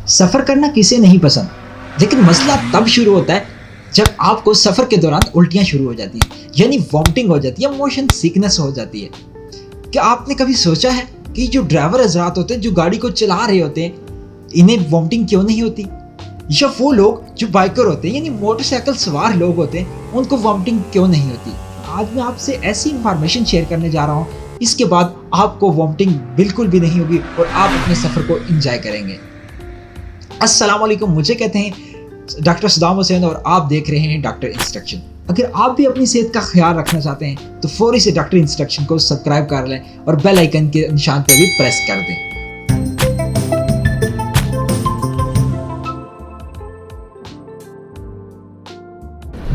सफ़र करना किसे नहीं पसंद, लेकिन मसला तब शुरू होता है जब आपको सफ़र के दौरान उल्टियाँ शुरू हो जाती हैं, यानी वॉमिटिंग हो जाती है, मोशन सिकनेस हो जाती है। क्या आपने कभी सोचा है कि जो ड्राइवर हजरात होते हैं, जो गाड़ी को चला रहे होते हैं, इन्हें वॉमिटिंग क्यों नहीं होती? या वो लोग जो बाइकर होते हैं, यानी मोटरसाइकिल सवार लोग होते हैं, उनको वॉमिटिंग क्यों नहीं होती? आज मैं आपसे ऐसी इंफॉर्मेशन शेयर करने जा रहा हूँ, इसके बाद आपको वॉमिटिंग बिल्कुल भी नहीं होगी और आप अपने सफ़र को एंजॉय करेंगे। अस्सलाम वालेकुम, मुझे कहते हैं डॉक्टर सदाम हुसैन और आप देख रहे हैं डॉक्टर इंस्ट्रक्शन। अगर आप भी अपनी सेहत का ख्याल रखना चाहते हैं तो फौरी से डॉक्टर इंस्ट्रक्शन को सब्सक्राइब कर लें और बेल आइकन के निशान पर भी प्रेस कर दें।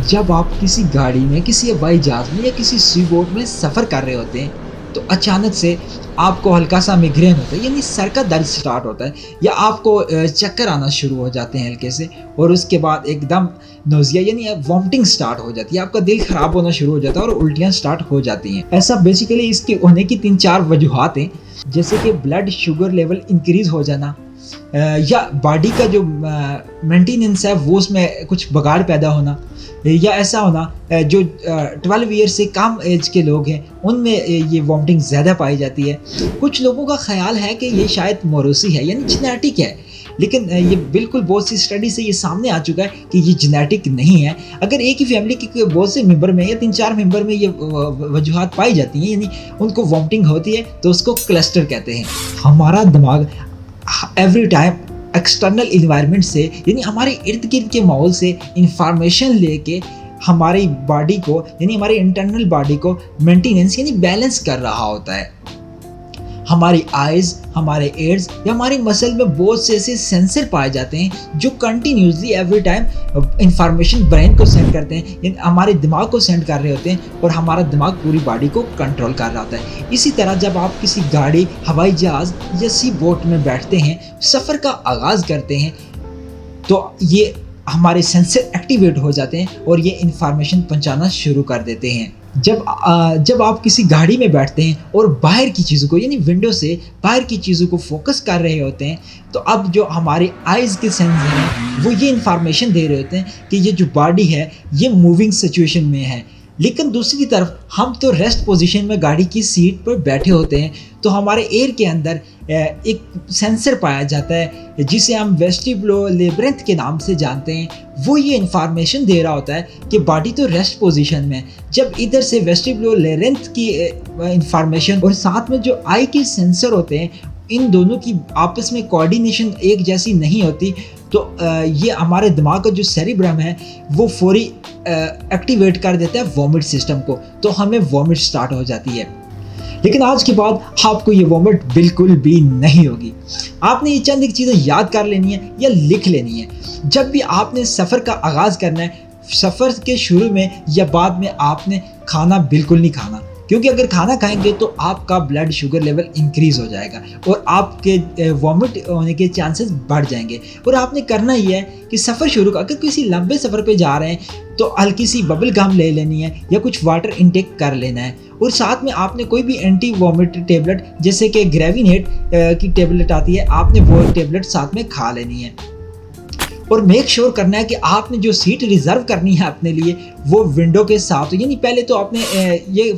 जब आप किसी गाड़ी में, किसी हवाई जहाज में या किसी सी बोट में सफ़र कर रहे होते हैं तो अचानक से आपको हल्का सा मिग्रेन होता है, यानी सर का दर्द स्टार्ट होता है, या आपको चक्कर आना शुरू हो जाते हैं हल्के से, और उसके बाद एकदम नोज़िया यानी वॉमिटिंग स्टार्ट हो जाती है, आपका दिल ख़राब होना शुरू हो जाता है और उल्टियाँ स्टार्ट हो जाती हैं। ऐसा बेसिकली इसके होने की 3-4 वजूहात हैं, जैसे कि ब्लड शुगर लेवल इंक्रीज़ हो जाना, या बॉडी का जो मेंटेनेंस है वो उसमें कुछ बगाड़ पैदा होना, या ऐसा होना जो 12 ईयर से कम एज के लोग हैं उनमें ये वॉमिटिंग ज़्यादा पाई जाती है। कुछ लोगों का ख्याल है कि ये शायद मोरूसी है, यानी जेनेटिक है, लेकिन ये बिल्कुल बहुत सी स्टडी से ये सामने आ चुका है कि ये जेनेटिक नहीं है। अगर एक ही फैमिली के बहुत से मेंबर में या 3-4 मेंबर में ये वजूहात पाई जाती हैं, यानी उनको वॉमिटिंग होती है, तो उसको क्लस्टर कहते हैं। हमारा दिमाग एवरी टाइम एक्सटर्नल इन्वायरमेंट से, यानी हमारे इर्द गिर्द के माहौल से इंफॉर्मेशन लेके हमारी बॉडी को, यानी हमारी इंटरनल बॉडी को मेंटेनेंस यानी बैलेंस कर रहा होता है। हमारी आइज़, हमारे एयर्स या हमारी मसल में बहुत से ऐसे सेंसर पाए जाते हैं जो continuously every time information brain को सेंड करते हैं, यानी हमारे दिमाग को सेंड कर रहे होते हैं, और हमारा दिमाग पूरी बॉडी को कंट्रोल कर रहा होता है। इसी तरह जब आप किसी गाड़ी, हवाई जहाज़ या सी बोट में बैठते हैं, सफ़र का आगाज़ करते हैं, तो ये हमारे सेंसर एक्टिवेट हो जाते हैं और ये इंफॉर्मेशन पहुंचाना शुरू कर देते हैं। जब आप किसी गाड़ी में बैठते हैं और बाहर की चीज़ों को, यानी विंडो से बाहर की चीज़ों को फोकस कर रहे होते हैं, तो अब जो हमारे आइज़ के सेंसर हैं वो ये इंफॉर्मेशन दे रहे होते हैं कि ये जो बॉडी है ये मूविंग सिचुएशन में है। लेकिन दूसरी तरफ हम तो रेस्ट पोजीशन में गाड़ी की सीट पर बैठे होते हैं, तो हमारे एयर के अंदर एक सेंसर पाया जाता है जिसे हम वेस्टिबुलर लेब्रिंथ के नाम से जानते हैं। वो ये इंफॉर्मेशन दे रहा होता है कि बॉडी तो रेस्ट पोजीशन में है। जब इधर से वेस्टिबुलर लेब्रिंथ की इंफॉर्मेशन और साथ में जो आई के सेंसर होते हैं, इन दोनों की आपस में कोऑर्डिनेशन एक जैसी नहीं होती, तो ये हमारे दिमाग का जो सेरिब्रम है वो फौरी एक्टिवेट कर देता है वॉमिट सिस्टम को, तो हमें वॉमिट स्टार्ट हो जाती है। लेकिन आज के बाद आपको ये वॉमिट बिल्कुल भी नहीं होगी। आपने ये चंद एक चीज़ें याद कर लेनी है या लिख लेनी है। जब भी आपने सफ़र का आगाज़ करना है, सफ़र के शुरू में या बाद में आपने खाना बिल्कुल नहीं खाना, क्योंकि अगर खाना खाएंगे तो आपका ब्लड शुगर लेवल इंक्रीज़ हो जाएगा और आपके वॉमिट होने के चांसेस बढ़ जाएंगे। और आपने करना ही है कि सफ़र शुरू अगर किसी लंबे सफ़र पे जा रहे हैं तो हल्की सी बबल गम ले लेनी है या कुछ वाटर इनटेक कर लेना है, और साथ में आपने कोई भी एंटी वॉमिट टेबलेट जैसे कि ग्रेविनेट की टेबलेट आती है, आपने वो टेबलेट साथ में खा लेनी है। और मेक श्योर करना है कि आपने जो सीट रिज़र्व करनी है अपने लिए वो विंडो के साथ, यानी पहले तो आपने ये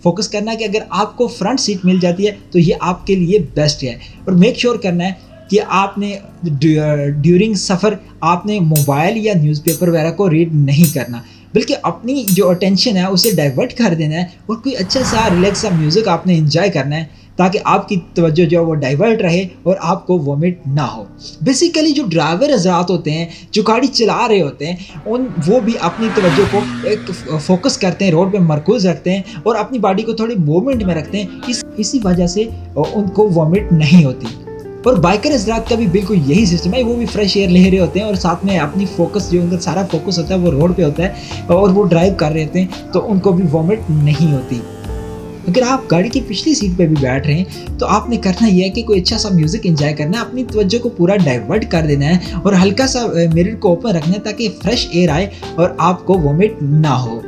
फोकस करना है कि अगर आपको फ्रंट सीट मिल जाती है तो ये आपके लिए बेस्ट है। और मेक श्योर करना है कि आपने ड्यूरिंग सफ़र आपने मोबाइल या न्यूज़पेपर वगैरह को रीड नहीं करना, बल्कि अपनी जो अटेंशन है उसे डाइवर्ट कर देना है और कोई अच्छा सा रिलैक्स सा म्यूज़िक आपने एंजॉय करना है, ताकि आपकी तवज्जो जो वो डाइवर्ट रहे और आपको वॉमिट ना हो। बेसिकली जो ड्राइवर हजरात होते हैं, जो गाड़ी चला रहे होते हैं, वो भी अपनी तवज्जो को एक फोकस करते हैं, रोड पे मरकूज़ रखते हैं और अपनी बॉडी को थोड़ी मूवमेंट में रखते हैं, इसी वजह से उनको वॉमिट नहीं होती। और बाइकर हजरात का भी बिल्कुल यही सिस्टम है, वो भी फ्रेश एयर ले रहे होते हैं और साथ में अपनी फोकस, जो उनका सारा फोकस होता है वो रोड पे होता है और वो ड्राइव कर रहे होते हैं, तो उनको भी वॉमिट नहीं होती। अगर आप गाड़ी की पिछली सीट पे भी बैठ रहे हैं तो आपने करना ये है कि कोई अच्छा सा म्यूज़िक एंजॉय करना है, अपनी तवज्जो को पूरा डाइवर्ट कर देना है और हल्का सा मिरर को ओपन रखना है ताकि फ्रेश एयर आए और आपको वॉमिट ना हो।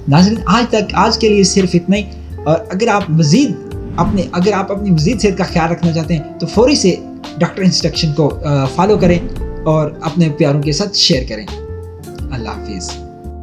नाज़रीन, आज के लिए सिर्फ इतना ही। और अगर आप अपनी मज़ीद सेहत का ख्याल रखना चाहते हैं तो फौरी से ڈاکٹر انسٹرکشن کو فالو کریں اور اپنے پیاروں کے ساتھ شیئر کریں. اللہ حافظ.